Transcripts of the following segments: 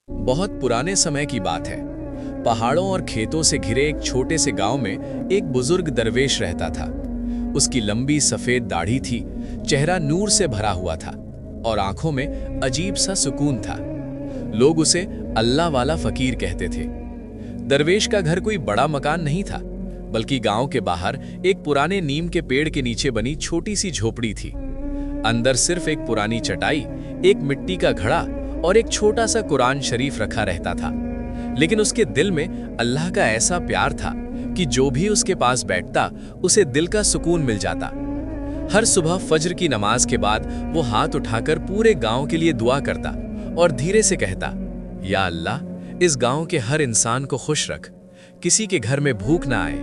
बहुत पुराने समय की बात है। पहाड़ों और खेतों से घिरे एक छोटे से गांव में एक बुजुर्ग दरवेश रहता था। उसकी लंबी सफेद दाढ़ी थी, चेहरा नूर से भरा हुआ था और आंखों में अजीब सा सुकून था। लोग उसे अल्लाह वाला फकीर कहते थे। दरवेश का घर कोई बड़ा मकान नहीं था, बल्कि गांव के बाहर एक पुराने नीम के पेड़ के नीचे बनी छोटी सी झोपड़ी थी। अंदर सिर्फ एक पुरानी चटाई, एक मिट्टी का घड़ा और एक छोटा सा कुरान शरीफ रखा रहता था। लेकिन उसके दिल में अल्लाह का ऐसा प्यार था कि जो भी उसके पास बैठता उसे दिल का सुकून मिल जाता। हर सुबह फज्र की नमाज के बाद वो हाथ उठाकर पूरे गांव के लिए दुआ करता और धीरे से कहता, या अल्लाह, इस गांव के हर इंसान को खुश रख, किसी के घर में भूख ना आए।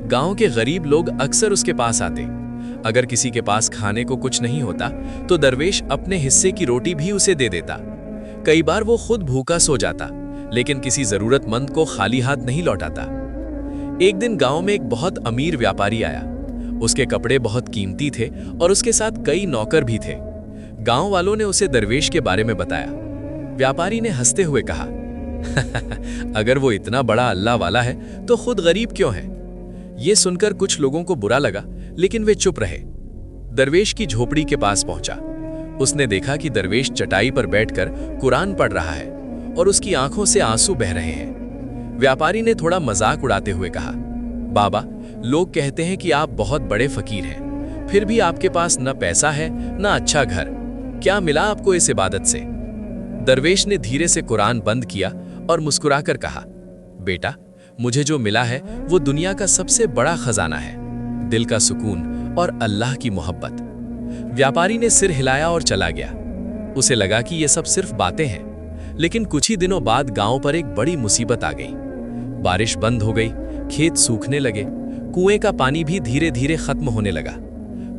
गांव के गरीब लोग अक्सर उसके पास आते। अगर किसी के पास खाने को कुछ नहीं होता तो दरवेश अपने हिस्से की रोटी भी उसे दे देता। कई बार वो खुद भूखा सो जाता, लेकिन किसी जरूरतमंद को खाली हाथ नहीं लौटाता। एक दिन गांव में एक बहुत अमीर व्यापारी आया। उसके कपड़े बहुत कीमती थे और उसके साथ कई नौकर भी थे। गांव वालों ने उसे दरवेश के बारे में बताया। व्यापारी ने हंसते हुए कहा, अगर वो इतना बड़ा अल्लाह वाला है तो खुद गरीब क्यों है? ये सुनकर कुछ लोगों को बुरा लगा, लेकिन वे चुप रहे। दरवेश की झोपड़ी के पास पहुंचा। उसने देखा कि दरवेश चटाई पर बैठकर कुरान पढ़ रहा है और उसकी आंखों से आंसू बह रहे हैं। व्यापारी ने थोड़ा मजाक उड़ाते हुए कहा, बाबा, लोग कहते हैं कि आप बहुत बड़े फकीर हैं, फिर भी आपके पास न पैसा है न अच्छा घर। क्या मिला आपको इस इबादत से? दरवेश ने धीरे से कुरान बंद किया और मुस्कुराकर कहा, बेटा, मुझे जो मिला है वो दुनिया का सबसे बड़ा खजाना है, दिल का सुकून और अल्लाह की मोहब्बत। व्यापारी ने सिर हिलाया और चला गया। उसे लगा कि ये सब सिर्फ बातें हैं, लेकिन कुछ ही दिनों बाद गांव पर एक बड़ी मुसीबत आ गई। बारिश बंद हो गई, खेत सूखने लगे, कुएं का पानी भी धीरे धीरे खत्म होने लगा।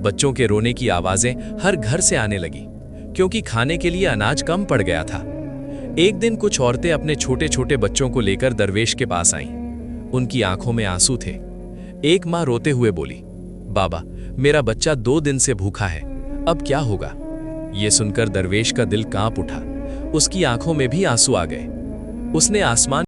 बच्चों के रोने की आवाजें हर घर से आने लगी, क्योंकि खाने के लिए अनाज कम पड़ गया था। एक दिन कुछ औरतें अपने छोटे छोटे बच्चों को लेकर दरवेश के पास आईं। उनकी आंखों में आंसू थे। एक माँ रोते हुए बोली, बाबा, मेरा बच्चा 2 दिन से भूखा है, अब क्या होगा? ये सुनकर दरवेश का दिल कांप उठा। उसकी आंखों में भी आंसू आ गए। उसने आसमान